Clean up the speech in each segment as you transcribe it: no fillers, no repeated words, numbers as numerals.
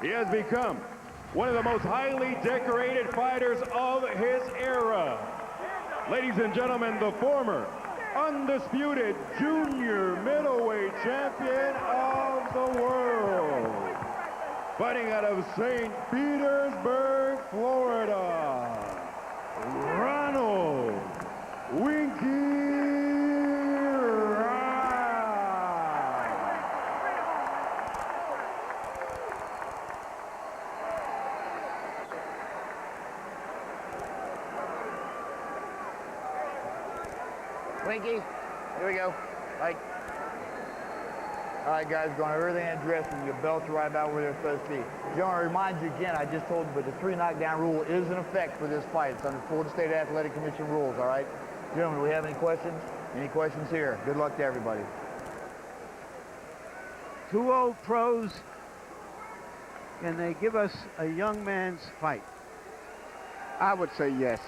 He has become one of the most highly decorated fighters of his era. Ladies and gentlemen, the former undisputed junior middleweight champion of the world, fighting out of St. Petersburg, Florida, Ronald Winky Winky, here we go. Like, all right, guys, going over everything and dress and your belts are right about where they're supposed to be. I want to remind you again, I just told you, but the 3 knockdown rule is in effect for this fight. It's under Florida State Athletic Commission rules, all right? Gentlemen, do we have any questions? Any questions here? Good luck to everybody. 2 old pros. Can they give us a young man's fight? I would say yes.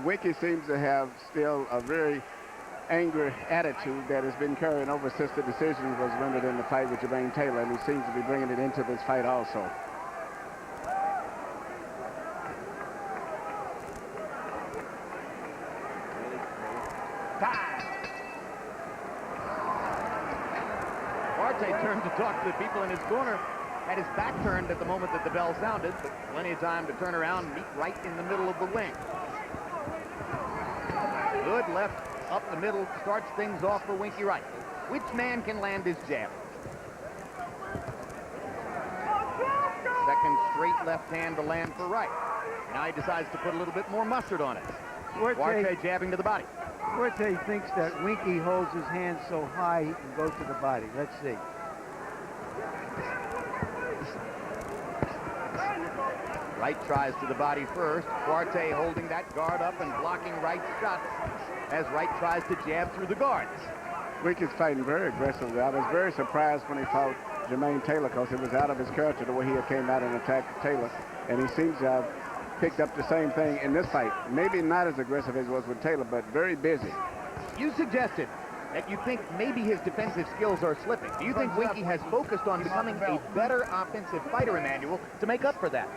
Winky seems to have still a very angry attitude that has been carrying over since the decision was rendered in the fight with Jermaine Taylor, and he seems to be bringing it into this fight also. Quartey turned to talk to the people in his corner. Had his back turned at the moment that the bell sounded, but plenty of time to turn around and meet right in the middle of the ring. Good left up the middle, starts things off for Winky Wright. Which man can land his jab? Second straight left hand to land for Wright. Now he decides to put a little bit more mustard on it. Quartey jabbing to the body. Quartey thinks that Winky holds his hands so high he can go to the body. Let's see. Wright tries to the body first. Quartey holding that guard up and blocking Wright's shots as Wright tries to jab through the guards. Winky's fighting very aggressively. I was very surprised when he fought Jermaine Taylor because it was out of his character the way he had came out and attacked Taylor. And he seems to have picked up the same thing in this fight. Maybe not as aggressive as he was with Taylor, but very busy. You suggested that you think maybe his defensive skills are slipping. Do you think Winky has focused on becoming a better offensive fighter, Emmanuel, to make up for that?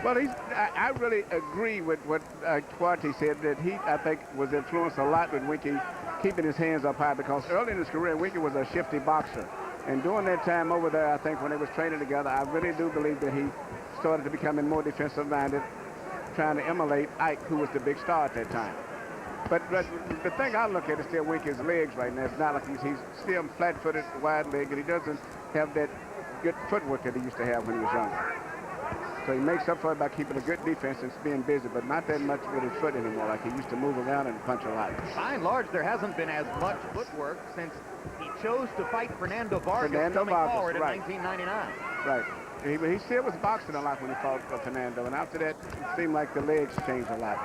Well, I really agree with what Quartey said, that he, I think, was influenced a lot with Winky keeping his hands up high, because early in his career, Winky was a shifty boxer. And during that time over there, I think when they was training together, I really do believe that he started to becoming more defensive-minded, trying to emulate Ike, who was the big star at that time. But the thing I look at is still Winky's legs right now. It's not like he's still flat-footed, wide-legged, and he doesn't have that good footwork that he used to have when he was younger. So he makes up for it by keeping a good defense and being busy, but not that much with his foot anymore, like he used to move around and punch a lot. By and large, there hasn't been as much footwork since he chose to fight Fernando Vargas coming forward in 1999. Right. He still was boxing a lot when he fought Fernando, and after that, it seemed like the legs changed a lot.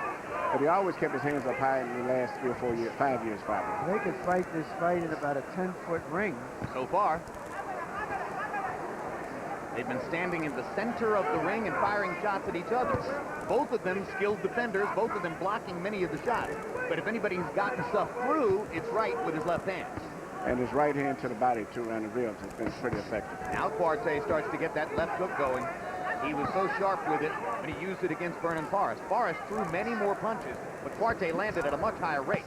But he always kept his hands up high in the last 3 or 4 years, 5 years probably. They could fight this fight in about a 10-foot ring. So far. They've been standing in the center of the ring and firing shots at each other. Both of them skilled defenders, both of them blocking many of the shots. But if anybody's gotten stuff through, it's Wright with his left hand. And his right hand to the body, too, around the ribs has been pretty effective. Now Quartey starts to get that left hook going. He was so sharp with it when he used it against Vernon Forrest. Forrest threw many more punches, but Quartey landed at a much higher rate.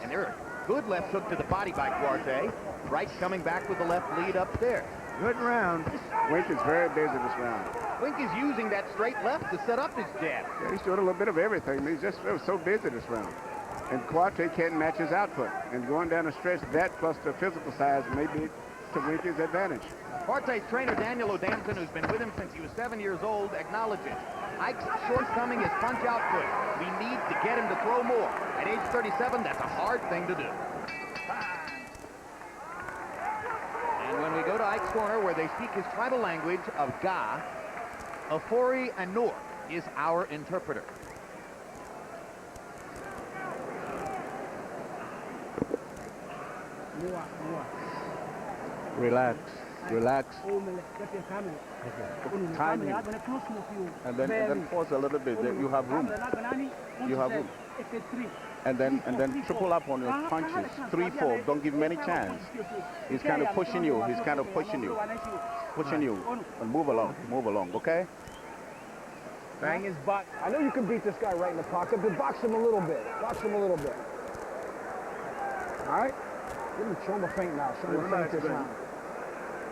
And there are good left hook to the body by Quartey. Wright coming back with the left lead upstairs. Good round. Winky's very busy this round. Winky's using that straight left to set up his jab. Yeah, he's doing a little bit of everything. He was so busy this round. And Quartey can't match his output. And going down the stretch, that plus the physical size may be to Winky's advantage. Quartey's trainer, Daniel O'Danton, who's been with him since he was 7 years old, acknowledges Ike's shortcoming is punch output. We need to get him to throw more. At age 37, that's a hard thing to do. And when we go to Ike's corner, where they speak his tribal language of Ga, Afori Anur is our interpreter. Relax. Relax. Timing. And then pause a little bit. You have room. You have room. and then triple up on your punches. 3, 4. Don't give him any chance. He's kind of pushing you. He's kind of pushing you. Pushing you. And move along. Move along, okay? Bang his butt. I know you can beat this guy right in the pocket, but box him a little bit. Box him a little bit. All right? Show him a feint now. Show him a feint this round.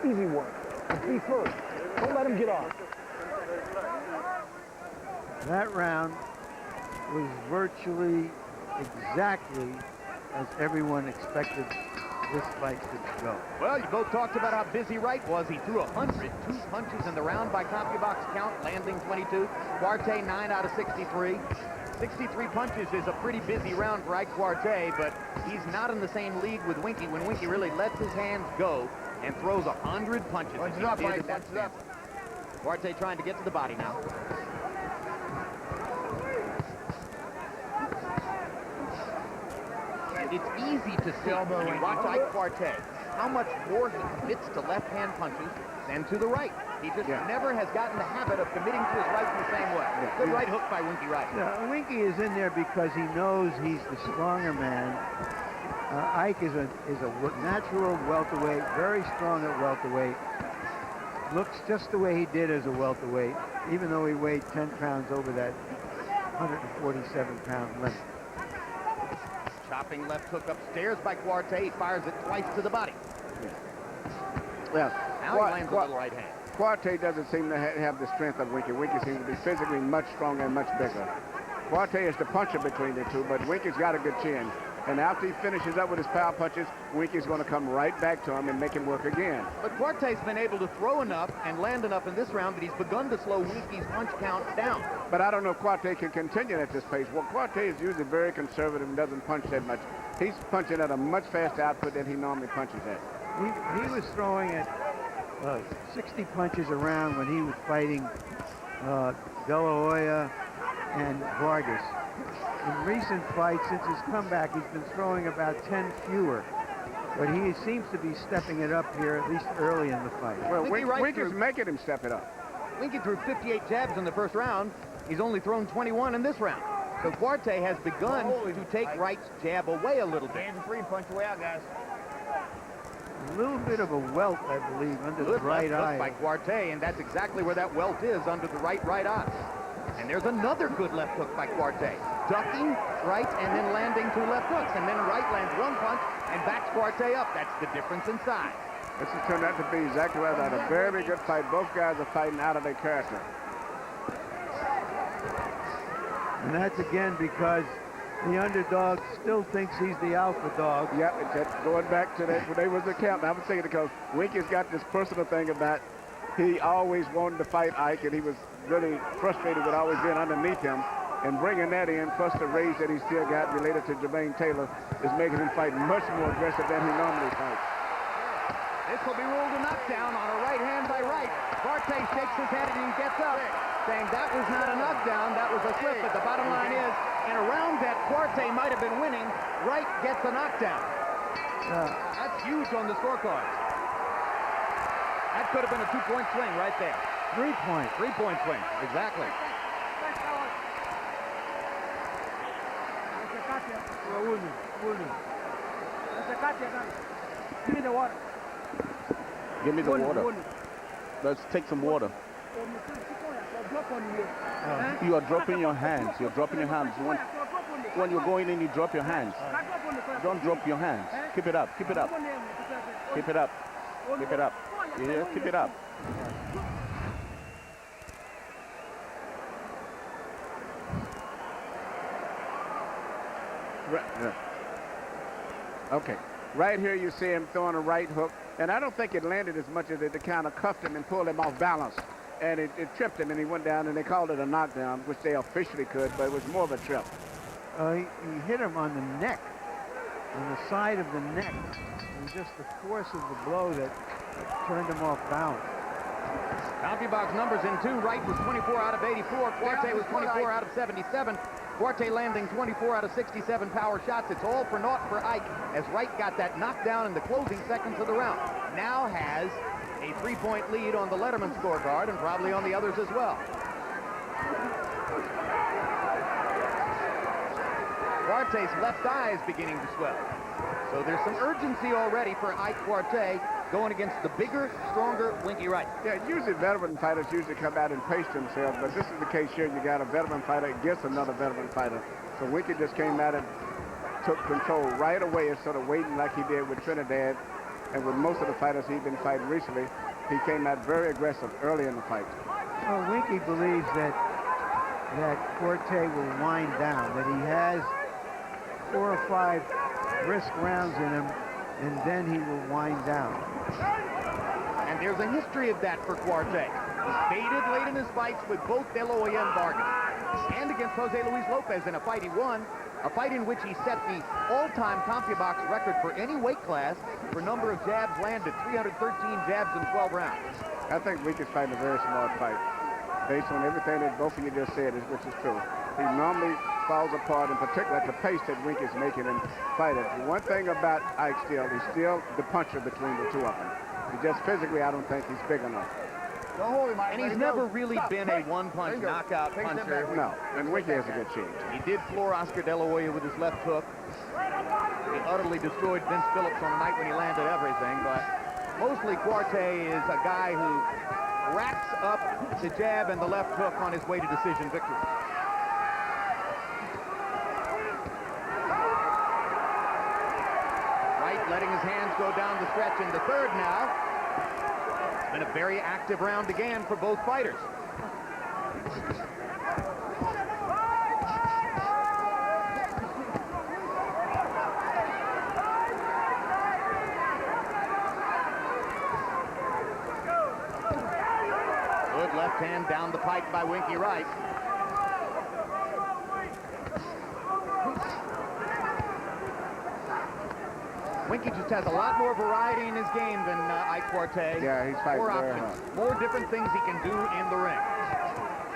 Easy work. But be first. Don't let him get off. That round was virtually exactly as everyone expected this fight to go. Well, you both talked about how busy Wright was. He threw 102 punches in the round by CompuBox count, landing 22. Quartey, 9 out of 63. 63 punches is a pretty busy round for Ike Quartey, but he's not in the same league with Winky when Winky really lets his hands go and throws 100 punches. Punch it up, Mike. Punch it up. Quartey trying to get to the body now. It's easy to see when you watch Ike Quartey how much more he commits to left-hand punches than to the right. He just never has gotten the habit of committing to his right in the same way. Good right hook by Winky Wright. Yeah, Winky is in there because he knows he's the stronger man. Ike is a natural welterweight, very strong at welterweight. Looks just the way he did as a welterweight, even though he weighed 10 pounds over that 147-pound limit. Chopping left hook upstairs by Quartey. He fires it twice to the body. Yeah. Now he lands a little right hand. Quartey doesn't seem to have the strength of Winky. Winky seems to be physically much stronger and much bigger. Quartey is the puncher between the two, but Winky's got a good chin. And after he finishes up with his power punches, Winky's going to come right back to him and make him work again. But Quartey's been able to throw enough and land enough in this round that he's begun to slow Winky's punch count down. But I don't know if Quartey can continue at this pace. Well, Quartey is usually very conservative and doesn't punch that much. He's punching at a much faster output than he normally punches at. He was throwing at 60 punches a round when he was fighting De La Hoya and Vargas. In recent fights, since his comeback, he's been throwing about 10 fewer. But he seems to be stepping it up here, at least early in the fight. Well, Winky's making him step it up. Winky threw 58 jabs in the first round. He's only thrown 21 in this round. So Quartey has begun to take Wright's jab away a little bit. Hands free, punch away out, guys. A little bit of a welt, I believe, under the right eye. By Quartey, and that's exactly where that welt is, under the right eye. And there's another good left hook by Quartey. Ducking Wright and then landing 2 left hooks. And then Wright lands 1 punch and backs Quartey up. That's the difference in size. This has turned out to be exactly right. A very good fight. Both guys are fighting out of their character. And that's again because the underdog still thinks he's the alpha dog. Yep, that's going back to that when they was the camp. I would say it because Winky's got this personal thing about he always wanted to fight Ike, and he was really frustrated with always being underneath him. And bringing that in, plus the rage that he still got related to Jermaine Taylor, is making him fight much more aggressive than he normally fights. This will be ruled a knockdown on a right hand by Wright. Quartey shakes his head and he gets up, saying that was not a knockdown, that was a slip. But the bottom line is, in a round that Quartey might have been winning, Wright gets a knockdown. That's huge on the scorecard. That could have been a 2-point swing right there. 3-point. 3-point swing, exactly. Give me the water. Give me the water. Let's take some water. You are dropping your hands. You're dropping your hands. When you're going in, you drop your hands. Don't drop your hands. Keep it up. Keep it up. Keep it up. Keep it up. Yeah, keep it up. Right, yeah. Okay. Right here you see him throwing a right hook. And I don't think it landed as much as it kind of cuffed him and pulled him off balance. And it tripped him and he went down and they called it a knockdown, which they officially could, but it was more of a trip. He hit him on the neck, on the side of the neck. And just the force of the blow that turned him off balance. CompuBox numbers in 2. Wright was 24 out of 84. Quartey was 24 out of 77. Quartey landing 24 out of 67 power shots. It's all for naught for Ike as Wright got that knockdown in the closing seconds of the round. Now has a 3-point lead on the Letterman scorecard and probably on the others as well. Quartey's left eye is beginning to swell. So there's some urgency already for Ike Quartey going against the bigger, stronger Winky Wright. Yeah, usually veteran fighters usually come out and pace themselves, but this is the case here. You got a veteran fighter against another veteran fighter. So Winky just came out and took control right away instead of waiting like he did with Trinidad. And with most of the fighters he's been fighting recently, he came out very aggressive early in the fight. Well, Winky believes that Quartey will wind down, that he has 4 or 5 brisk rounds in him, and then he will wind down. And there's a history of that for Quartey. He faded late in his fights with both De La Hoya and Vargas, and against Jose Luis Lopez in a fight he won, a fight in which he set the all-time CompuBox record for any weight class for number of jabs landed, 313 jabs in 12 rounds. I think Winky's fighting a very smart fight, based on everything that both of you just said, which is true. He normally falls apart, in particular at the pace that Winky's making him fight it. One thing about Ike still, he's still the puncher between the two of them. He just physically, I don't think he's big enough. Don't hold him, Mike. And he's never really been a one-punch knockout puncher. No, and Winky has a good change. He did floor Oscar De La Hoya with his left hook. He utterly destroyed Vince Phillips on a night when he landed everything, but mostly Quartey is a guy who racks up the jab and the left hook on his way to decision victory. Wright letting his hands go down the stretch in the third now. It's been a very active round again for both fighters. Good left hand down the pipe by Winky Wright. Winky just has a lot more variety in his game than Ike Quartey. Yeah, he's fighting more very options, hard. more different things he can do in the ring.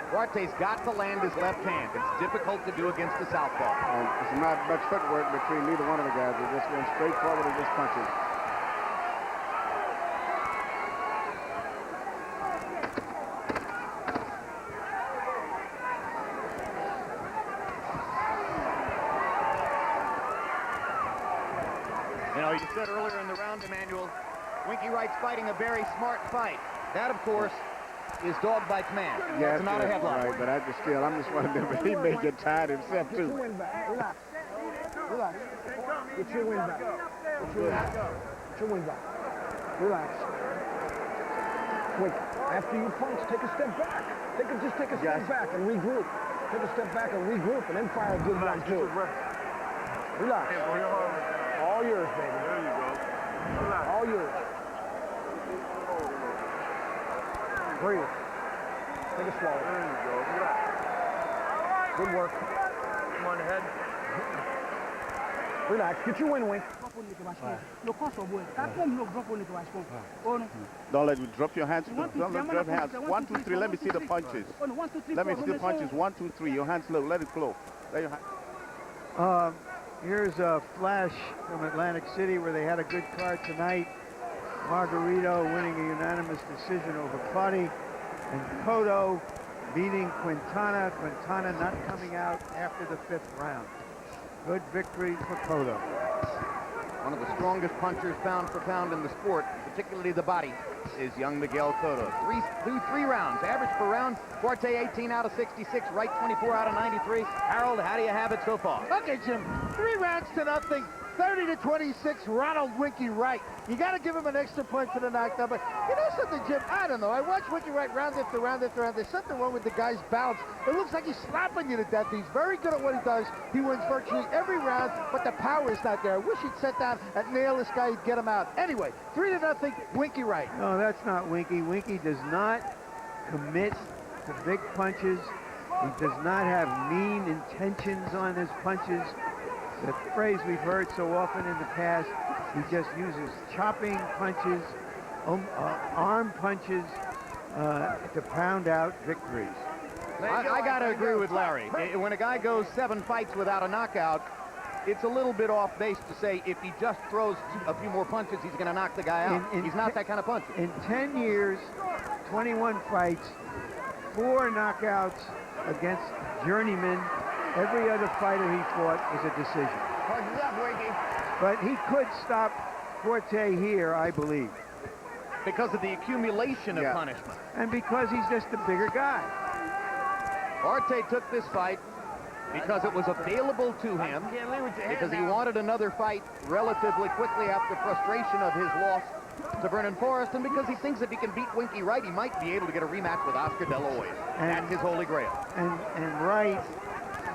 Quartey's got to land his left hand. It's difficult to do against the southpaw. There's not much footwork between neither one of the guys. They're just going straight forward and just punching. You know, you said earlier in the round, Emmanuel, Winky Wright's fighting a very smart fight. That, of course, is dog bites man. Yeah, That's not a headlock. Right, but I just still, I'm just wondering if he may get tired himself Get your too. wind back. Relax. Relax. Get your wind back. Get your wind back. Get your wind back. Relax. Wait. After you punch, take a step back. Just take a step back and regroup. Take a step back and regroup, and then fire a good one too. Relax. All yours, baby. There you go. Relax. All yours. Breathe. Take a swallow. There you go. Relax. Good work. Come on ahead. Relax. Get your wind, Wink. Don't let me drop your hands. Don't let me drop hands. 1, 2, 3. Let me see the punches. Let me see the punches. 1, 2, 3. Your hands low. Let it flow. Let your hands. Here's a flash from Atlantic City where they had a good card tonight. Margarito winning a unanimous decision over Quartey, and Cotto beating Quintana. Quintana not coming out after the 5th round. Good victory for Cotto. One of the strongest punchers pound for pound in the sport, particularly the body, is young Miguel Cotto. Three rounds, average per round. Quartey 18 out of 66, Wright 24 out of 93. Harold, how do you have it so far? Okay, Jim, 3 rounds to nothing, 30-26, Ronald Winky Wright. You got to give him an extra point for the knockdown, but you know something, Jim? I don't know. I watch Winky Wright round after round after round. There's something wrong with the guy's balance. It looks like he's slapping you to death. He's very good at what he does. He wins virtually every round, but the power is not there. I wish he'd sit down and nail this guy and get him out. Anyway, 3-0, Winky Wright. No, that's not Winky. Winky does not commit to big punches. He does not have mean intentions on his punches. The phrase we've heard so often in the past, he just uses chopping punches, arm punches to pound out victories. I got to agree with Larry. When a guy goes 7 fights without a knockout, it's a little bit off base to say if he just throws a few more punches, he's going to knock the guy out. He's not that kind of puncher. In 10 years, 21 fights, 4 knockouts against journeymen Every other fighter he fought was a decision. Punches up, Winky. But he could stop Quartey here, I believe. Because of the accumulation of punishment. And because he's just a bigger guy. Quartey took this fight because it was available to him, because he wanted another fight relatively quickly after frustration of his loss to Vernon Forrest, and because he thinks if he can beat Winky Wright, he might be able to get a rematch with Oscar De La Hoya. That's his holy grail. And Wright,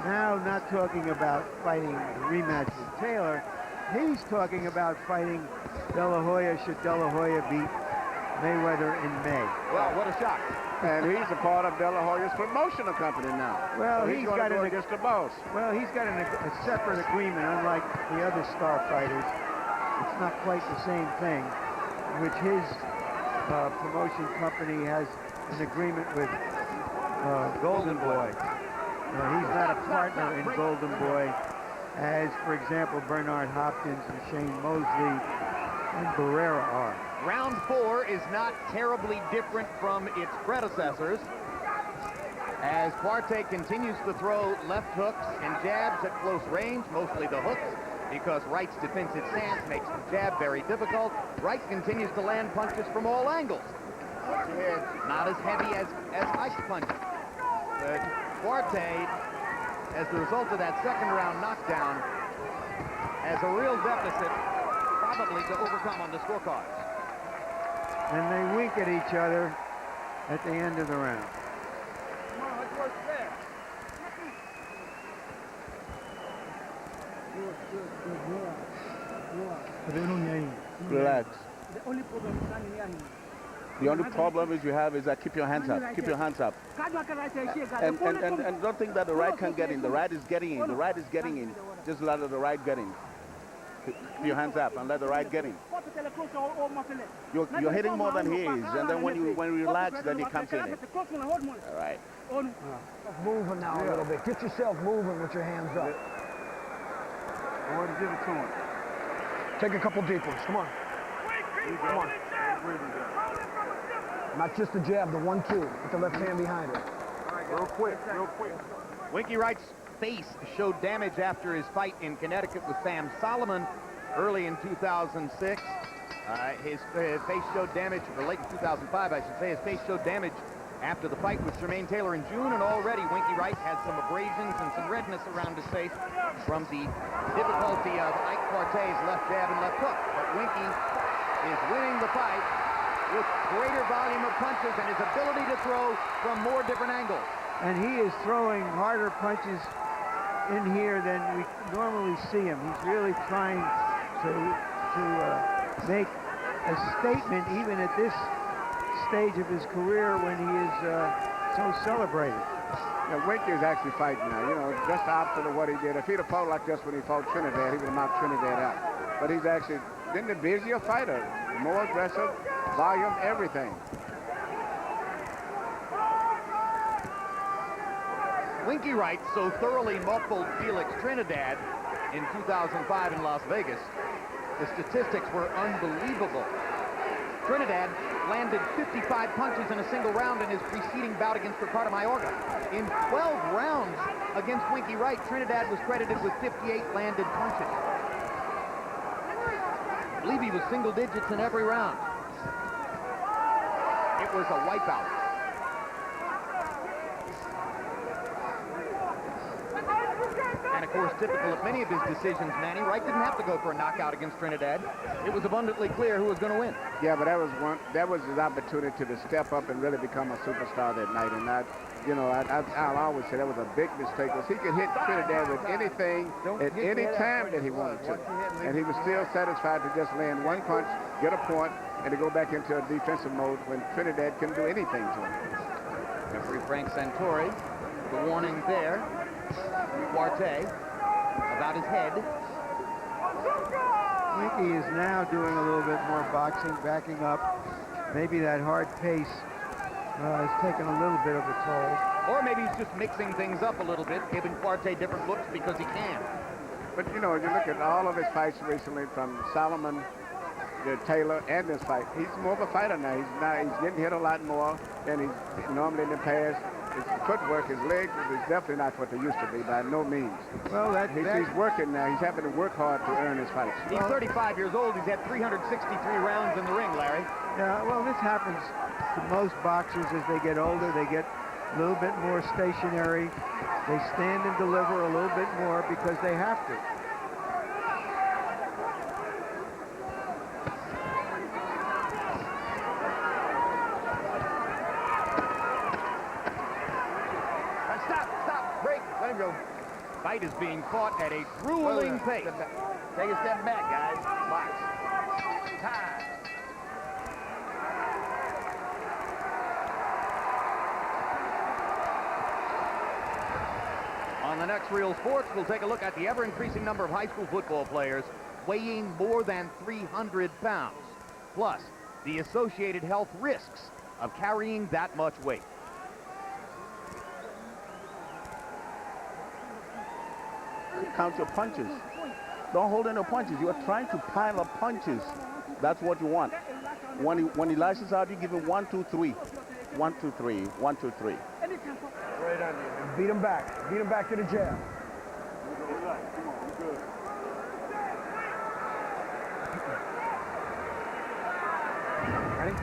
now not talking about fighting the rematch with Taylor, he's talking about fighting De La Hoya should De La Hoya beat Mayweather in May. Well, what a shock. And he's a part of De La Hoya's promotional company now. Well, so he's got go against the boss. Well, he's got a separate agreement, unlike the other star fighters. It's not quite the same thing, which his promotion company has an agreement with Golden Boy. He's not a partner in Golden Boy, as, for example, Bernard Hopkins and Shane Mosley and Barrera are. Round 4 is not terribly different from its predecessors, as Quartey continues to throw left hooks and jabs at close range, mostly the hooks, because Wright's defensive stance makes the jab very difficult. Wright continues to land punches from all angles. Not as heavy as Ike's punches. But Quartey, as the result of that second round knockdown, has a real deficit, probably to overcome on the scorecards. And they wink at each other at the end of the round. Relax. The only problem is you have is that keep your hands up. Keep your hands up. And don't think that the right can't get in. The right is getting in. The right is getting in. Just let the right get in. Keep your hands up and let the right get in. You're hitting more than he is, and then when you relax, then he comes in. All right. Moving now a little bit. Get yourself moving with your hands up. Give it to him. Take a couple deep ones. Come on. Come on. Not just the jab, the 1-2 with the left hand behind it. Real quick, real quick. Winky Wright's face showed damage after his fight in Connecticut with Sam Solomon early in 2006. His face showed damage, or late in 2005, I should say. His face showed damage after the fight with Jermaine Taylor in June, and already Winky Wright has some abrasions and some redness around his face from the difficulty of Ike Quartey's left jab and left hook. But Winky is winning the fight with greater volume of punches and his ability to throw from more different angles. And he is throwing harder punches in here than we normally see him. He's really trying to make a statement even at this stage of his career when he is so celebrated. Yeah, Winky is actually fighting now, you know, just the opposite of what he did. If he'd have fought like this when he fought Trinidad, he would have knocked Trinidad out. But he's actually been the busier fighter, more aggressive, volume, everything. Winky Wright so thoroughly muffled Felix Trinidad in 2005 in Las Vegas. The statistics were unbelievable. Trinidad landed 55 punches in a single round in his preceding bout against Ricardo Mayorga. In 12 rounds against Winky Wright, Trinidad was credited with 58 landed punches. I believe he was single digits in every round. It was a wipeout. And of course, typical of many of his decisions, Manny, Wright didn't have to go for a knockout against Trinidad. It was abundantly clear who was going to win. Yeah, but that was his opportunity to step up and really become a superstar that night. And I'll always say that was a big mistake, because he could hit Trinidad with anything at any time that he wanted to. And he was still satisfied to just land one punch, get a point, and to go back into a defensive mode when Trinidad couldn't do anything to him. Referee Frank Santori, the warning there. Quartey about his head. Winky is now doing a little bit more boxing, backing up. Maybe that hard pace has taken a little bit of a toll. Or maybe he's just mixing things up a little bit, giving Quartey different looks because he can. But, you know, you look at all of his fights recently, from Solomon to Taylor and this fight, he's more of a fighter now. He's getting hit a lot more than he's normally in the past. his footwork, his legs is definitely not what they used to be, by no means. Well, He's working now. He's having to work hard to earn his fights. He's 35 years old. He's had 363 rounds in the ring, Larry. yeah, well, this happens to most boxers as they get older. They get a little bit more stationary. They stand and deliver a little bit more because they have to. Stop, break, let him go. Fight is being fought at a grueling pace. Take a step back, guys. Box. Time. On the next Real Sports, we'll take a look at the ever-increasing number of high school football players weighing more than 300 pounds, plus the associated health risks of carrying that much weight. Count your punches. Don't hold any punches. You are trying to pile up punches. That's what you want. When he lashes out, you give him 1, 2, 3. 1, 2, 3. 1, 2, 3. Right on you. Beat him back. Beat him back to the jab. Ready?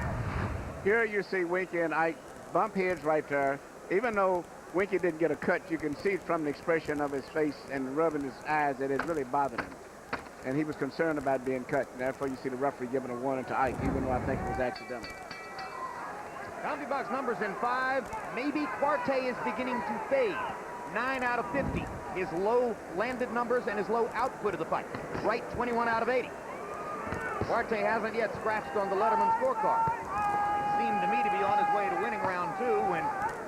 Here you see Winky and Ike bump heads right there. Even though Winky didn't get a cut, you can see from the expression of his face and rubbing his eyes that it really bothered him. And he was concerned about being cut. And therefore, you see the referee giving a warning to Ike, even though I think it was accidental. Bounty box numbers in 5. Maybe Quartey is beginning to fade. 9 out of 50. His low landed numbers and his low output of the fight. Wright, 21 out of 80. Quartey hasn't yet scratched on the Letterman scorecard. It seemed to me to be on his way to winning round 2 when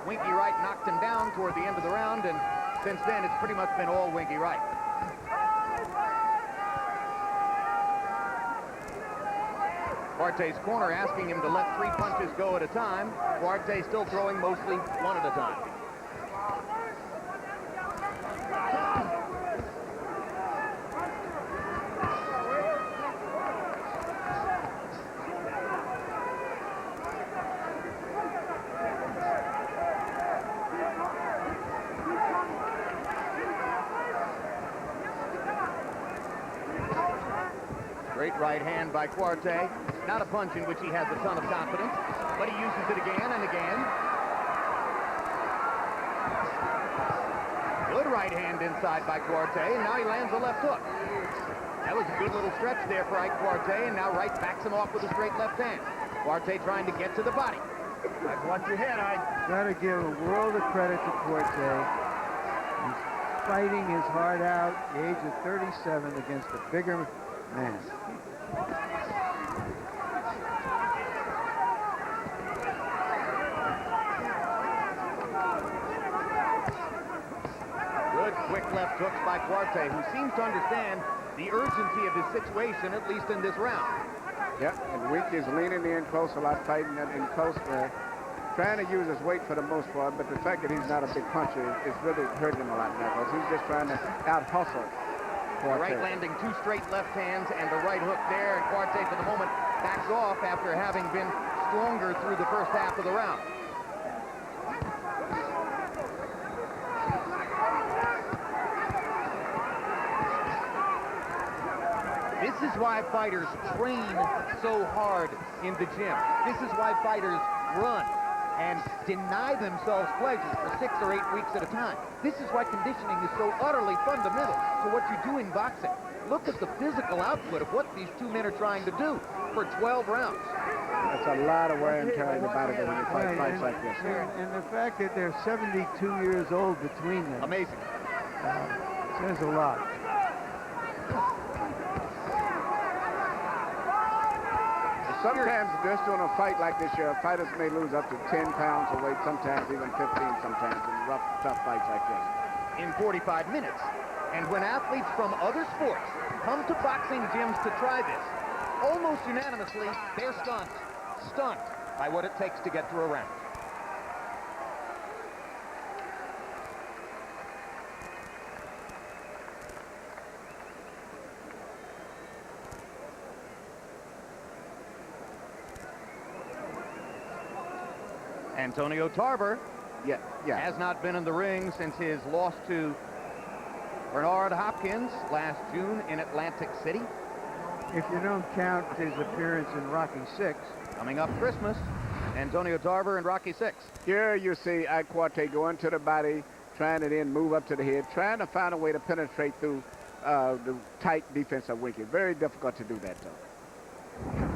Winky Wright knocked him down toward the end of the round, and since then it's pretty much been all Winky Wright. Quartey's corner asking him to let 3 punches go at a time. Quartey still throwing mostly 1 at a time. Great right hand by Quartey. Not a punch in which he has a ton of confidence, but he uses it again and again. Good right hand inside by Quartey, and now he lands a left hook. That was a good little stretch there for Ike Quartey, and now Wright backs him off with a straight left hand. Quartey trying to get to the body. Ike, watch your head, Ike. Got to give a world of credit to Quartey. He's fighting his heart out at the age of 37 against a bigger man. Good quick left hooks by Quartey, who seems to understand the urgency of his situation, at least in this round. Yep, and Winky is leaning in close a lot, fighting in close there, trying to use his weight for the most part, but the fact that he's not a big puncher is really hurting him a lot now, because he's just trying to out-hustle Quartey. Wright landing 2 straight left hands and the right hook there, and Quartey for the moment backs off after having been stronger through the first half of the round. This is why fighters train so hard in the gym. This is why fighters run and deny themselves pleasure for 6 or 8 weeks at a time. This is why conditioning is so utterly fundamental to what you do in boxing. Look at the physical output of what these 2 men are trying to do for 12 rounds. That's a lot of wear and tear on your body when you fight fights like this. And the fact that they're 72 years old between them. Amazing. Says a lot. Sometimes just doing a fight like this, fighters may lose up to 10 pounds of weight, sometimes even 15 sometimes in rough, tough fights like this. In 45 minutes. And when athletes from other sports come to boxing gyms to try this, almost unanimously, they're stunned by what it takes to get through a round. Antonio Tarver Yeah, yeah. Has not been in the ring since his loss to Bernard Hopkins last June in Atlantic City. If you don't count his appearance in Rocky VI. Coming up Christmas, Antonio Tarver and Rocky VI. Here you see Ike Quartey going to the body, trying to then move up to the head, trying to find a way to penetrate through the tight defense of Winky. Very difficult to do that, though.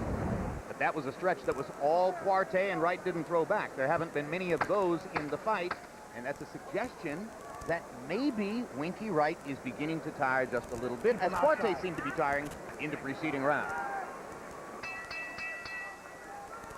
But that was a stretch that was all Quartey, and Wright didn't throw back. There haven't been many of those in the fight, and that's a suggestion that maybe Winky Wright is beginning to tire just a little bit, as Quartey seemed to be tiring in the preceding round.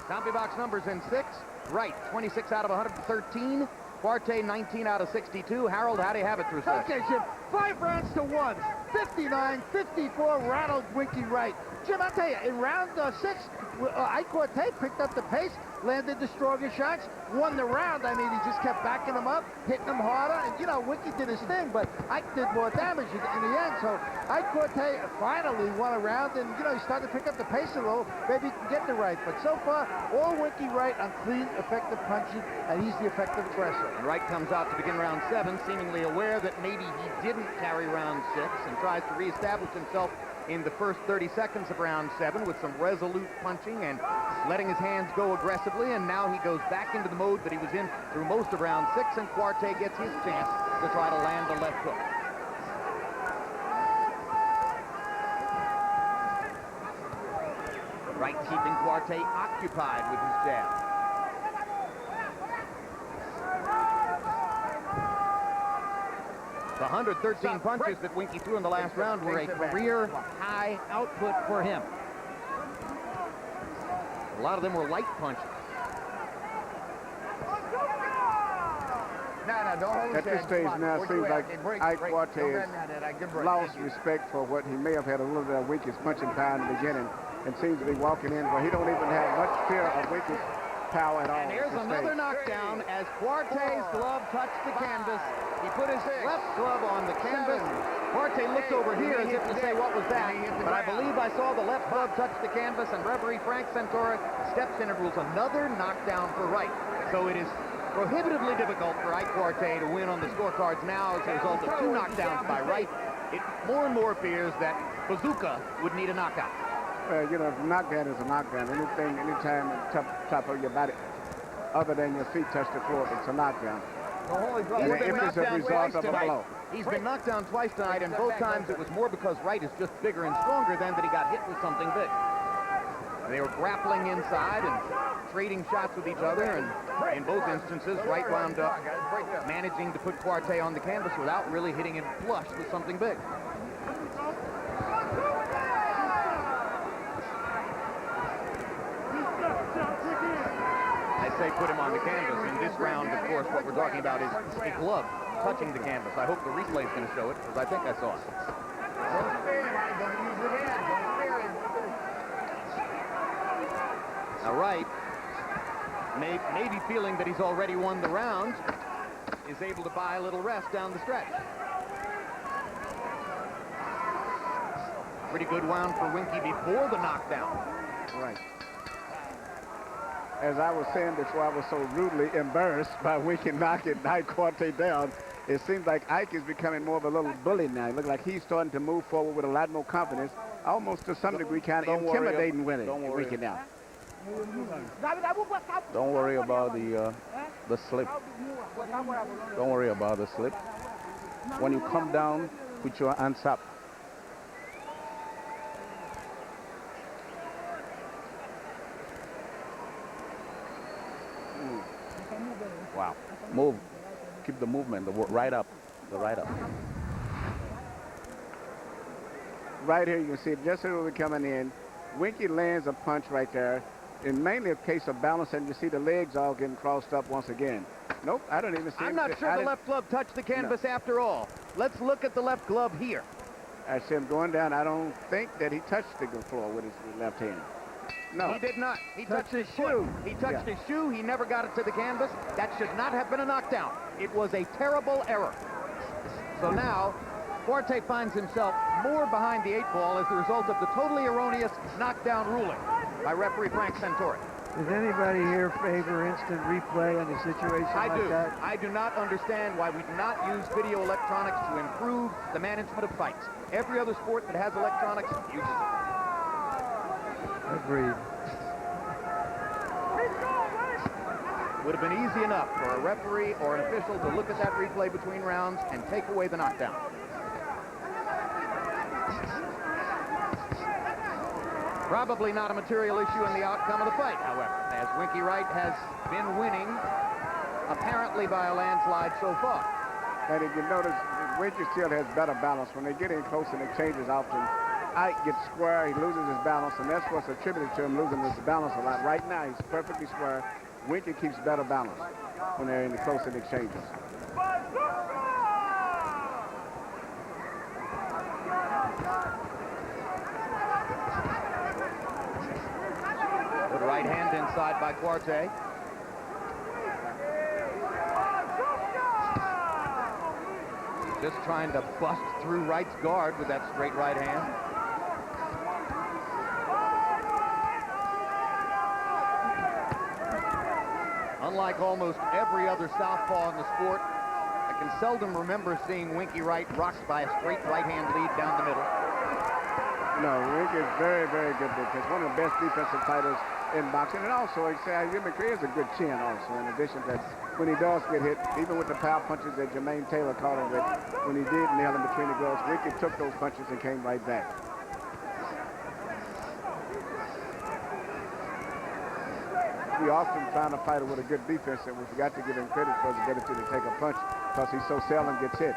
Combi box numbers in 6. Wright, 26 out of 113. Quartey, 19 out of 62. Harold, how do you have it through 6? Okay, Jim, 5 rounds to 1. 59-54, Ronald Winky Wright. Jim, I'll tell you, in round 6, Ike Quartey picked up the pace, landed the stronger shots, won the round. I mean, he just kept backing him up, hitting him harder, and, you know, Winky did his thing, but Ike did more damage in the end. So Ike Quartey finally won a round, and, you know, he started to pick up the pace a little. Maybe he can get the right. But so far, all Winky Wright on clean, effective punching, and he's the effective aggressor. And Wright comes out to begin round 7, seemingly aware that maybe he didn't carry round 6, and tries to reestablish himself in the first 30 seconds of round 7 with some resolute punching and letting his hands go aggressively, and now he goes back into the mode that he was in through most of round 6, and Quartey gets his chance to try to land the left hook. Wright keeping Quartey occupied with his jab. The 113 punches that Winky threw in the last round were a career-high output for him. A lot of them were light punches. Don't hold At this stage now, it seems like Ike Quartey has lost respect for what he may have had a little bit of Winky's punching power in the beginning, and seems to be walking in where he don't even have much fear of Winky's power at all. And here's another knockdown as Quartey's glove touched the canvas. He put his left glove on the canvas. Quartey looked over here as if to say, what was that? But I believe I saw the left glove touch the canvas, and referee Frank Santora steps in and rules another knockdown for Wright. So it is prohibitively difficult for Ike Quartey to win on the scorecards now as a result of 2 knockdowns by Wright. It more and more appears that Bazooka would need a knockout. Well, you know, a knockdown is a knockdown. Anytime the top of your body, other than your feet touch the floor, it's a knockdown. And if it's a result of a blow. He's been knocked down twice tonight, and both times it was more because Wright is just bigger and stronger than that he got hit with something big. They were grappling inside and trading shots with each other, and in both instances, Wright wound up managing to put Quartey on the canvas without really hitting him flush with something big. I say put him on the canvas. In this round, of course, what we're talking about is a glove touching the canvas. I hope the replay is going to show it, because I think I saw it. Now, Wright, maybe feeling that he's already won the round, is able to buy a little rest down the stretch. Pretty good round for Winky before the knockdown. Right. As I was saying before, I was so rudely embarrassed by Winky knocking Ike Quartey down. It seems like Ike is becoming more of a little bully now. It looks like he's starting to move forward with a lot more confidence, almost to some degree kind of intimidating Winky now. Don't worry about the slip. Don't worry about the slip. When you come down, put your hands up. Wow. Move. Keep the movement. The right up. The right up. Right here, you can see it just as we're coming in. Winky lands a punch right there. And mainly a case of balance, and you see the legs all getting crossed up once again. Nope, I don't even see I'm not sure the left glove touched the canvas after all. Let's look at the left glove here. I see him going down. I don't think that he touched the floor with his left hand. No. He did not. He touched his shoe. He touched his shoe. He never got it to the canvas. That should not have been a knockdown. It was a terrible error. So now, Quartey finds himself more behind the 8 ball as the result of the totally erroneous knockdown ruling by referee Frank Santori. Does anybody here favor instant replay in a situation I like do. that? I do not understand why we do not use video electronics to improve the management of fights. Every other sport that has electronics uses it. Agreed. Would have been easy enough for a referee or an official to look at that replay between rounds and take away the knockdown. Probably not a material issue in the outcome of the fight, however, as Winky Wright has been winning, apparently by a landslide so far. And if you notice, Winky still has better balance. When they get in close and it changes often, Ike gets square, he loses his balance, and that's what's attributed to him losing his balance a lot. Right now, he's perfectly square. Winky keeps better balance when they're in the close and exchanges. Good right hand inside by Quartey. Just trying to bust through Wright's guard with that straight right hand. Unlike almost every other southpaw in the sport, I can seldom remember seeing Winky Wright rocked by a straight right-hand lead down the middle. No, Winky is very, very good defense. One of the best defensive fighters in boxing. And also, he has a good chin also, in addition to when he does get hit, even with the power punches that Jermaine Taylor caught him with, when he did nail him between the gloves, Winky took those punches and came right back. We often find a fighter with a good defense, and we forgot to give him credit for his ability to take a punch because he so seldom gets hit.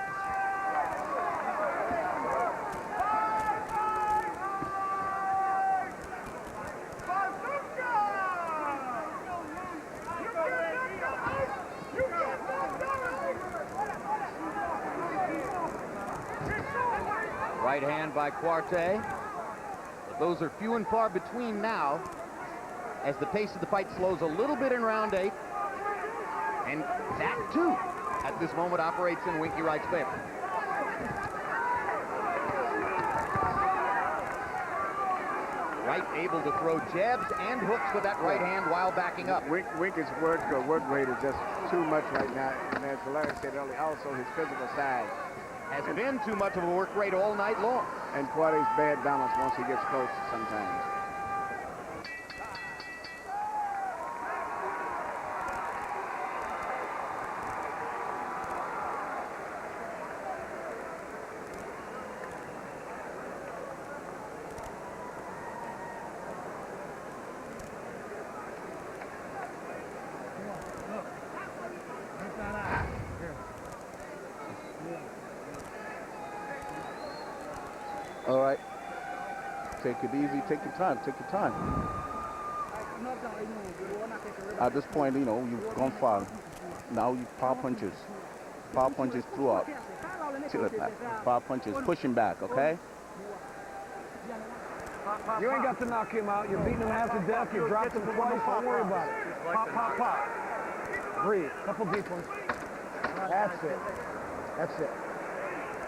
Right hand by Quartey. But those are few and far between now as the pace of the fight slows a little bit in round 8. And that, too, at this moment operates in Winky Wright's favor. Wright able to throw jabs and hooks with that right hand while backing up. Winky's work rate is just too much right now. And as Larry said earlier, also his physical size has been too much of a work rate all night long. And Quartey's bad balance once he gets close sometimes. All right. Take it easy. Take your time. Take your time. At this point, you know, you've gone far. Now you power punches. Power punches throughout. Power punches. Pushing back, okay? You ain't got to knock him out. You're beating him half to death. You dropped him twice. Don't worry about it. Pop, pop, pop. Breathe. Couple deep ones. That's it. That's it.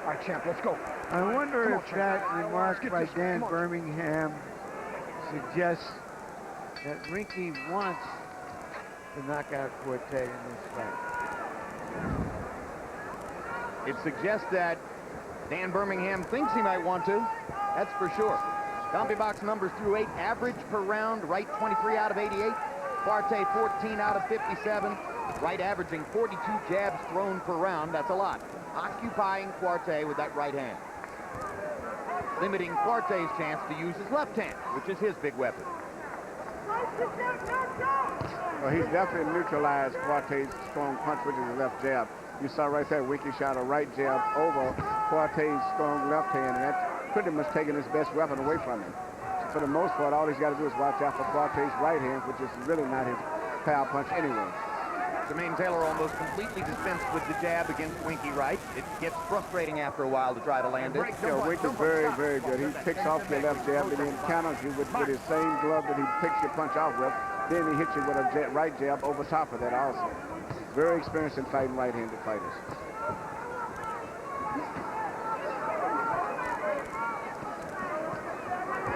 All right, champ, let's go. I wonder if that remark by Dan Birmingham suggests that Rinky wants to knock out Quartey in this fight. It suggests that Dan Birmingham thinks he might want to. That's for sure. CompuBox numbers through 8, average per round. Wright 23 out of 88. Quartey 14 out of 57. Wright averaging 42 jabs thrown per round. That's a lot. Occupying Quartey with that right hand. Limiting Quartey's chance to use his left hand, which is his big weapon. Well, he's definitely neutralized Quartey's strong punch, which is his left jab. You saw right there, Winky shot a right jab over Quartey's strong left hand, and that's pretty much taking his best weapon away from him. So for the most part, all he's got to do is watch out for Quartey's right hand, which is really not his power punch anyway. Jermaine Taylor almost completely dispensed with the jab against Winky Wright. It gets frustrating after a while to try to land it. Yeah, Winky's very, very good. He picks off your left jab and then counters you with his same glove that he picks your punch off with. Then he hits you with a right jab over top of that also. Very experienced in fighting right-handed fighters.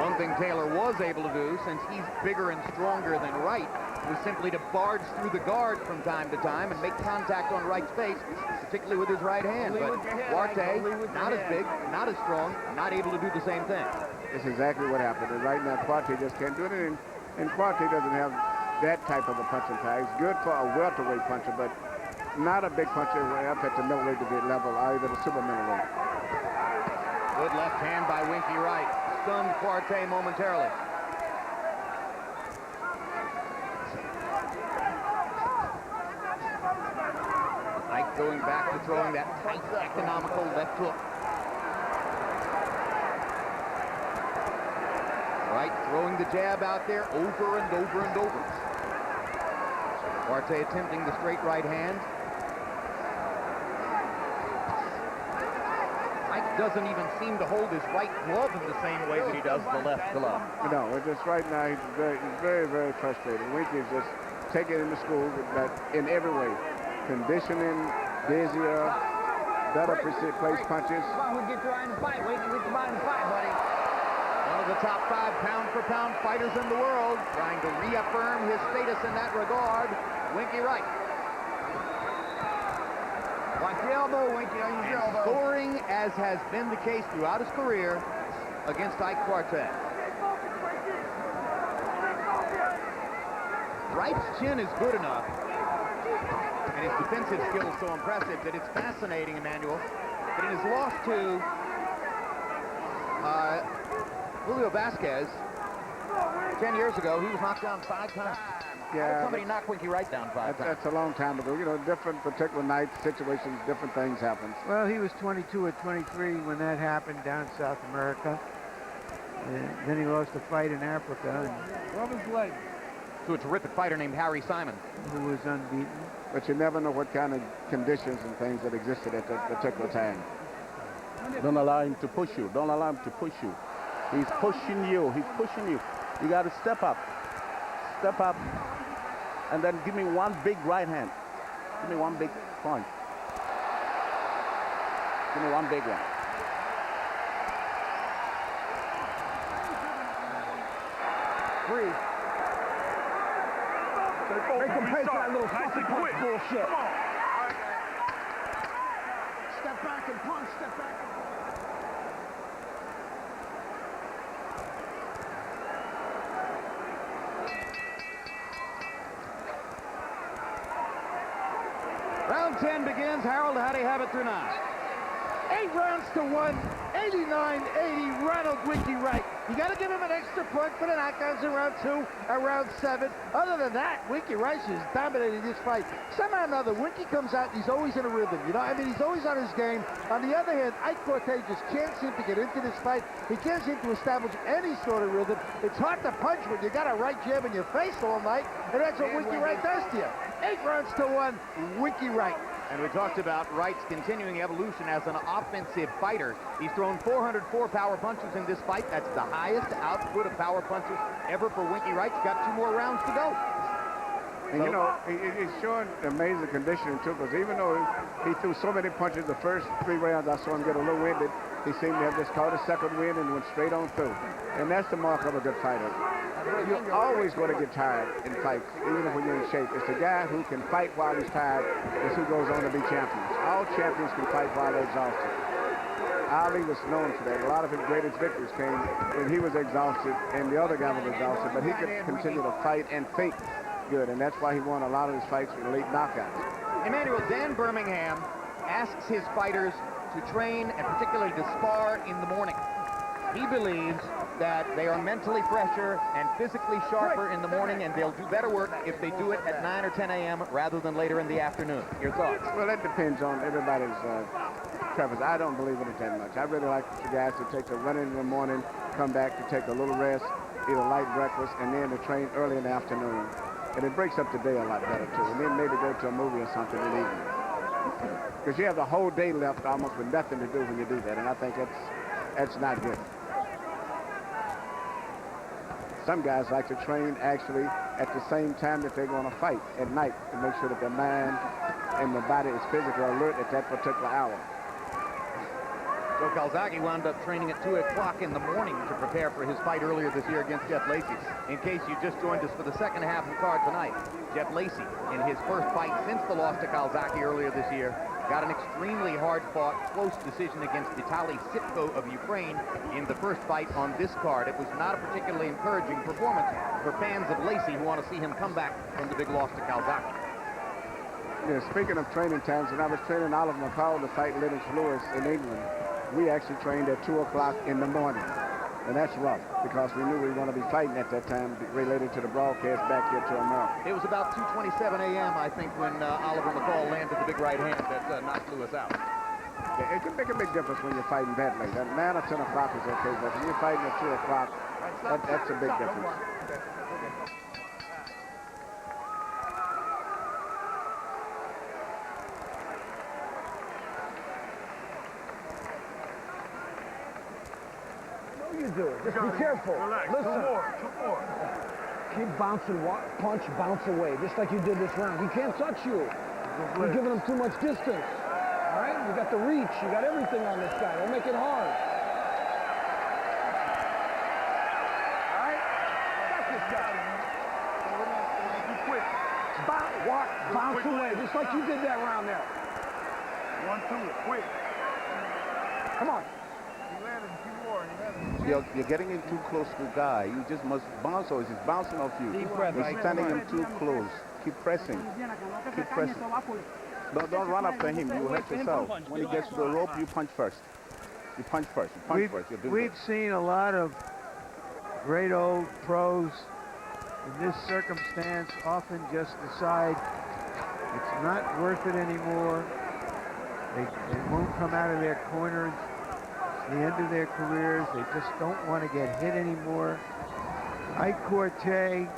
One thing Taylor was able to do, since he's bigger and stronger than Wright, was simply to barge through the guard from time to time and make contact on Wright's face, particularly with his right hand. But Quartey, not as big, not as strong, not able to do the same thing. That's exactly what happened. And right now, Quartey just can't do it. And Quartey doesn't have that type of a punching power. He's good for a welterweight puncher, but not a big puncher up at the middleweight level or even the super middleweight. Good left hand by Winky Wright. Stunned Quartey momentarily. Ike going back to throwing that tight, economical left hook. Wright throwing the jab out there over and over and over. Quartey attempting the straight right hand. Ike doesn't even seem to hold his right glove in the same way that he does the left glove. No, it's just right now he's very, very frustrated. Winky's just taking him to school, but in every way. Conditioning, busier, better place punches. Come on, we get you right in the fight. Wait, we get you right in the fight, buddy. One of the top 5 pound-for-pound fighters in the world, trying to reaffirm his status in that regard, Winky Wright. Watch the elbow, Winky, don't use your elbow. Scoring, as has been the case throughout his career, against Ike Quartey. Wright's chin is good enough, and his defensive skill is so impressive that it's fascinating, Emmanuel, that in his loss to Julio Vasquez 10 years ago, he was knocked down 5 times. How did somebody knock Winky Wright down 5 times? That's a long time ago. You know, different particular nights, situations, different things happen. Well, he was 22 or 23 when that happened down in South America. And then he lost a fight in Africa. Rub his leg. To a terrific fighter named Harry Simon. Who was unbeaten. But you never know what kind of conditions and things that existed at that particular time. Don't allow him to push you. Don't allow him to push you. He's pushing you. He's pushing you. You got to step up. Step up. And then give me one big right hand. Give me one big punch. Give me one big one. Breathe. Make him pay for that little fucking punch bullshit. Step back and punch. Step back and punch. Round 10 begins. Harold, how do you have it through 9? 8 rounds to 1, 89-80, Ronald Winky Wright. You got to give him an extra point for the knockdowns in round 2 and round 7. Other than that, Winky Wright is dominating this fight. Somehow or another, Winky comes out and he's always in a rhythm. You know, I mean, he's always on his game. On the other hand, Ike Quartey just can't seem to get into this fight. He can't seem to establish any sort of rhythm. It's hard to punch when you got a right jab in your face all night, and that's what Winky Wright does to you. 8 rounds to 1, Winky Wright. And we talked about Wright's continuing evolution as an offensive fighter. He's thrown 404 power punches in this fight. That's the highest output of power punches ever for Winky Wright. He's got 2 more rounds to go. And you know, he's showing amazing conditioning too, because even though he threw so many punches the first 3 rounds, I saw him get a little winded. He seemed to have just caught a second wind and went straight on through. And that's the mark of a good fighter. You're always going to get tired in fights, even when you're in shape. It's the guy who can fight while he's tired is who goes on to be champions. All champions can fight while they're exhausted. Ali was known for that. A lot of his greatest victories came when he was exhausted and the other guy was exhausted, but he could continue to fight and think good, and that's why he won a lot of his fights with late knockouts. Emmanuel, Dan Birmingham asks his fighters to train and particularly to spar in the morning. He believes that they are mentally fresher and physically sharper in the morning, and they'll do better work if they do it at 9 or 10 a.m. rather than later in the afternoon. Your thoughts? Well, that depends on everybody's preference. I don't believe in it that much. I really like the guys to take a run in the morning, come back to take a little rest, eat a light breakfast, and then to train early in the afternoon. And it breaks up the day a lot better, too. And then maybe go to a movie or something in the evening. Because you have the whole day left almost with nothing to do when you do that, and I think that's not good. Some guys like to train actually at the same time that they're going to fight at night to make sure that their mind and the body is physically alert at that particular hour. Joe Calzaghe wound up training at 2 o'clock in the morning to prepare for his fight earlier this year against Jeff Lacey. In case you just joined us for the second half of the card tonight, Jeff Lacey, in his first fight since the loss to Calzaghe earlier this year, got an extremely hard-fought, close decision against Vitaly Sipko of Ukraine in the first fight on this card. It was not a particularly encouraging performance for fans of Lacey who want to see him come back from the big loss to Calzaghe. Yeah, speaking of training times, when I was training Oliver McCall to fight Lennox Lewis in England, we actually trained at 2 o'clock in the morning. And that's rough, because we knew we were going to be fighting at that time related to the broadcast back here to America. It was about 2:27 a.m., I think, when Oliver McCall landed the big right hand that knocked Lewis out. Yeah, it can make a big difference when you're fighting that late. At 9 or 10 o'clock is okay, but when you're fighting at 2 o'clock, that's a big difference. You do it. Just be careful. Relax. Listen. Two more. Keep bouncing, punch, bounce away, just like you did this round. He can't touch you. You're giving him too much distance. All right? You got the reach. You got everything on this guy. Don't make it hard. All right? Got this guy. You quit. Bounce away, just like you did that round there. 1-2. Quick. Come on. You're getting in too close to the guy. You just must bounce, or he's bouncing off you. You're standing him too close. Keep pressing. Keep pressing. Don't run after him. You hurt yourself. When he gets to the rope, you punch first. You punch first. You punch first. We've seen a lot of great old pros in this circumstance often just decide it's not worth it anymore. They won't come out of their corners. The end of their careers, they just don't want to get hit anymore. Wright Quartey,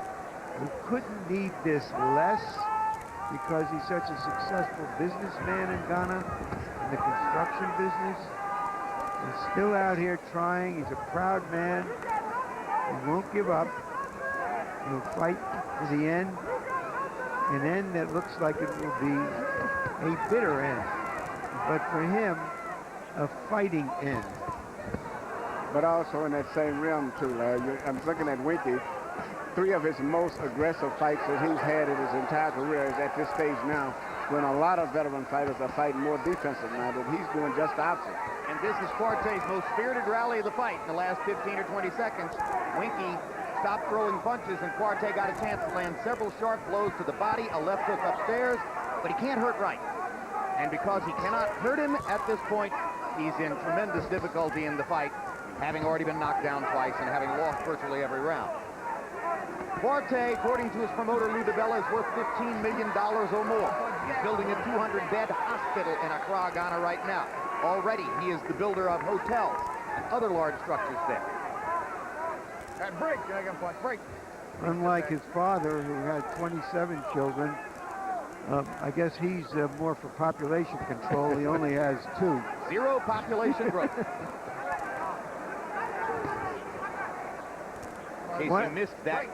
who couldn't need this less because he's such a successful businessman in Ghana, in the construction business, is still out here trying. He's a proud man. He won't give up. He'll fight to the end, an end that looks like it will be a bitter end. But for him, a fighting end. But also in that same realm, too, Larry, I'm looking at Winky. 3 of his most aggressive fights that he's had in his entire career is at this stage now, when a lot of veteran fighters are fighting more defensive-minded. He's doing just the opposite. And this is Quartey's most spirited rally of the fight in the last 15 or 20 seconds. Winky stopped throwing punches, and Quartey got a chance to land several sharp blows to the body, a left hook upstairs, but he can't hurt Wright. And because he cannot hurt him at this point, he's in tremendous difficulty in the fight, having already been knocked down twice and having lost virtually every round. Quartey, according to his promoter Lou DiBella, is worth $15 million or more. He's building a 200-bed hospital in Accra, Ghana right now. Already, he is the builder of hotels and other large structures there. Break. I got punch. Break. Unlike his father, who had 27 children, I guess he's more for population control. He only has 2. 0 population growth. In case you missed that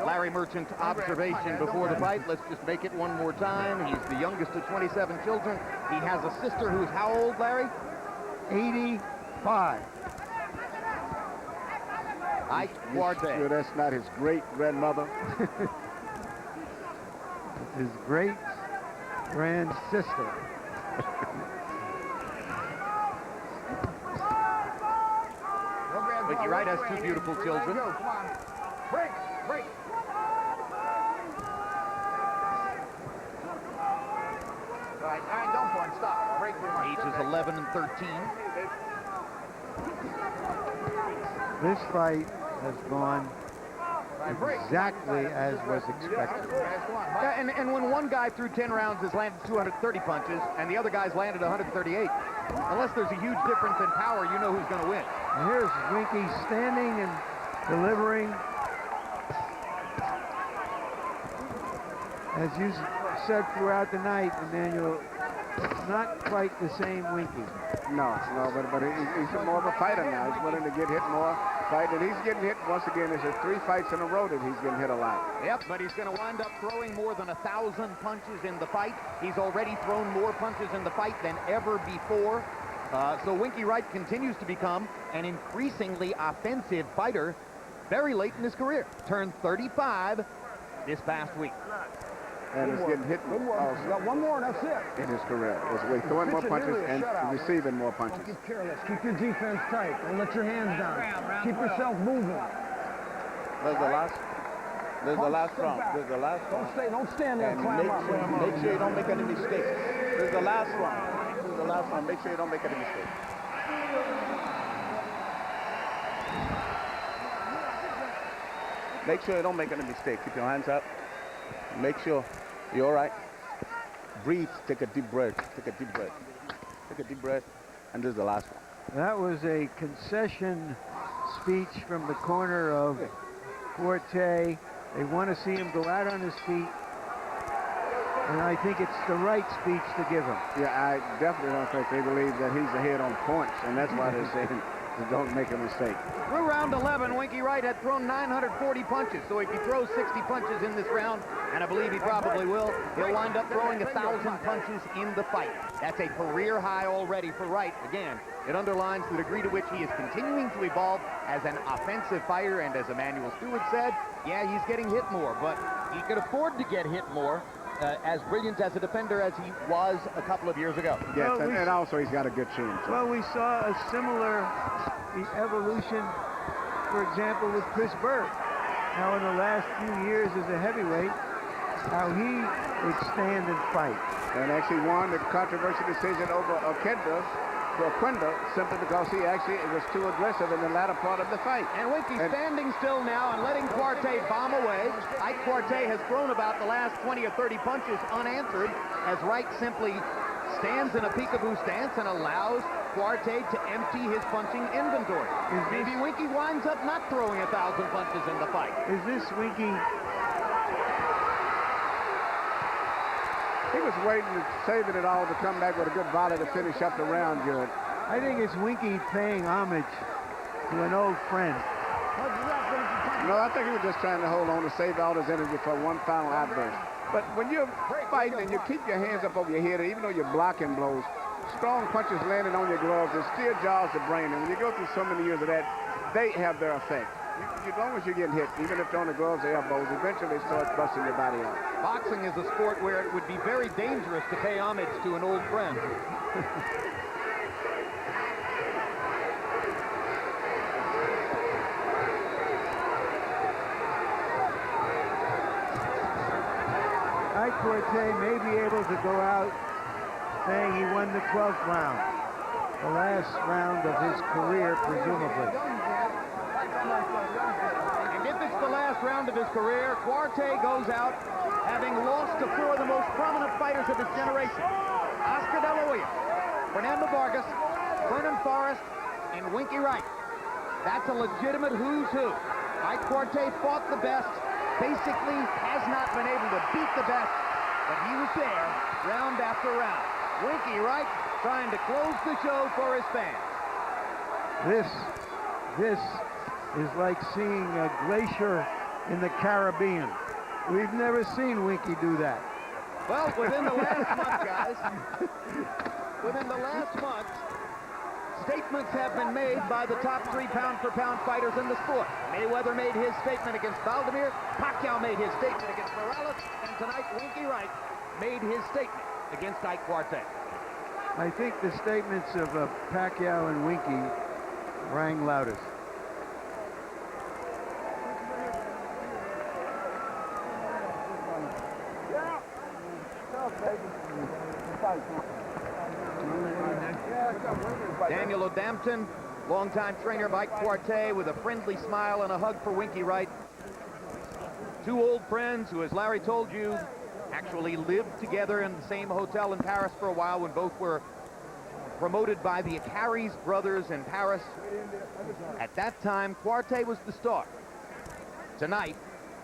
Larry Merchant observation before the fight, let's just make it one more time. He's the youngest of 27 children. He has a sister who's how old, Larry? 85. Ike Quartey. Sure that's not his great-grandmother? His great-grand sister. But you're right, has 2 beautiful children. Break. All right, don't point. Stop. Break. Ages 11 and 13. This fight has gone exactly as was expected. Yeah, and when one guy through 10 rounds has landed 230 punches and the other guy's landed 138, unless there's a huge difference in power, you know who's going to win. And here's Winky standing and delivering. As you said throughout the night, Emmanuel, not quite the same Winky. No, but he's more of a fighter now. He's willing to get hit more, fight, and he's getting hit once again. There's 3 fights in a row that he's getting hit a lot. Yep, but he's going to wind up throwing more than 1,000 punches in the fight. He's already thrown more punches in the fight than ever before. So Winky Wright continues to become an increasingly offensive fighter very late in his career. Turned 35 this past week. And he's getting hit Good work. also You got one more, and that's it. in his career. As we throwing more Pitch it punches nearly a and shutout. receiving more punches. Don't get careless. Keep your defense tight. Don't let your hands down. Keep yourself moving. There's the last. There's the last Step round. back. There's the last round. Don't stand there and And climb up. make sure you don't make any mistakes. There's the last round. There's the last round. Make sure you don't make any mistakes. Make sure you don't make any mistakes. Keep your hands up. Make sure you're all right. Breathe. Take a deep breath. Take a deep breath. Take a deep breath. And this is the last one. That was a concession speech from the corner of Quartey. They want to see him go out on his feet. And I think it's the right speech to give him. Yeah, I definitely don't think they believe that he's ahead on points, and that's why they're saying don't make a mistake. Through round 11, Winky Wright had thrown 940 punches, so if he throws 60 punches in this round, and I believe he probably will, he'll wind up throwing 1,000 punches in the fight. That's a career high already for Wright. Again, it underlines the degree to which he is continuing to evolve as an offensive fighter, and as Emmanuel Stewart said, yeah, he's getting hit more, but he could afford to get hit more. As brilliant as a defender as he was a couple of years ago. Yes, Well, and also he's got a good chin. So. Well, we saw a similar evolution, for example, with Chris Berg. Now, in the last few years as a heavyweight, how he would stand and fight. And actually won the controversial decision over Okenda simply because he actually was too aggressive in the latter part of the fight. And Winky standing still now and letting Quartey bomb away. Ike Quartey has thrown about the last 20 or 30 punches unanswered as Wright simply stands in a peekaboo stance and allows Quartey to empty his punching inventory. Maybe Winky winds up not throwing 1,000 punches in the fight. Is this Winky? He was waiting to saving it all to come back with a good volley to finish up the round, Good. I think it's Winky paying homage to an old friend. No, I think he was just trying to hold on to save all his energy for one final outburst. But when you're fighting and you keep your hands up over your head, even though you're blocking blows, strong punches landing on your gloves, it still jars the brain. And when you go through so many years of that, they have their effect. As long as you're getting hit, even if they're on the gloves or elbows, eventually they start busting your body up. Boxing is a sport where it would be very dangerous to pay homage to an old friend. Ike Quartey may be able to go out saying he won the 12th round, the last round of his career, presumably. And if it's the last round of his career, Quartey goes out having lost to four of the most prominent fighters of his generation. Oscar De La Hoya, Fernando Vargas, Vernon Forrest, and Winky Wright. That's a legitimate who's who. Ike Quartey fought the best, basically has not been able to beat the best, but he was there round after round. Winky Wright trying to close the show for his fans. This is like seeing a glacier in the Caribbean. We've never seen Winky do that. Well, within the last month, guys, within the last month, statements have been made by the top 3 pound-for-pound fighters in the sport. Mayweather made his statement against Valdemir, Pacquiao made his statement against Morales, and tonight Winky Wright made his statement against Ike Quartey. I think the statements of Pacquiao and Winky rang loudest. Daniel O'Dampton, longtime trainer of Ike Quartey, with a friendly smile and a hug for Winky Wright. 2 old friends who, as Larry told you, actually lived together in the same hotel in Paris for a while when both were promoted by the Acaris brothers in Paris. At that time, Quartey was the star. Tonight,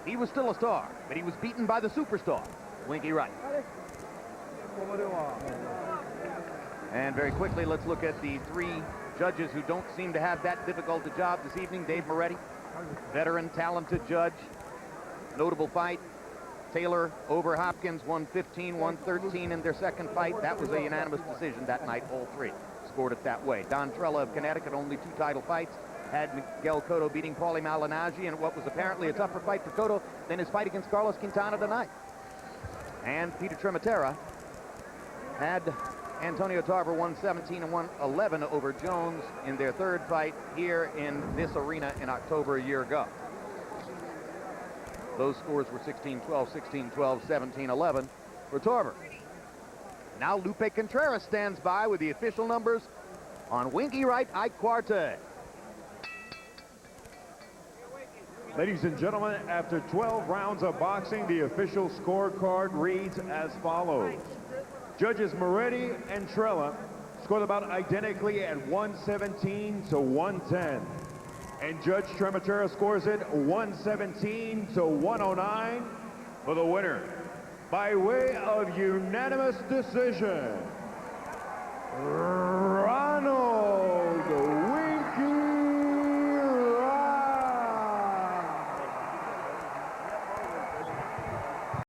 he was still a star, but he was beaten by the superstar, Winky Wright. And very quickly, let's look at the 3 judges who don't seem to have that difficult a job this evening. Dave Moretti, veteran, talented judge. Notable fight. Taylor over Hopkins, 115, 113 in their second fight. That was a unanimous decision that night, all 3. scored it that way. Don Trella of Connecticut, only 2 title fights, had Miguel Cotto beating Paulie Malignaggi in what was apparently a tougher fight for Cotto than his fight against Carlos Quintana tonight. And Peter Trematera had Antonio Tarver 117 and 111 over Jones in their 3rd fight here in this arena in October a year ago. Those scores were 16-12, 16-12, 17-11 for Tarver. Now Lupe Contreras stands by with the official numbers on Winky Wright, Ike Quartey. Ladies and gentlemen, after 12 rounds of boxing, the official scorecard reads as follows. Judges Moretti and Trella scored about identically at 117 to 110. And Judge Trematera scores it 117 to 109 for the winner by way of unanimous decision.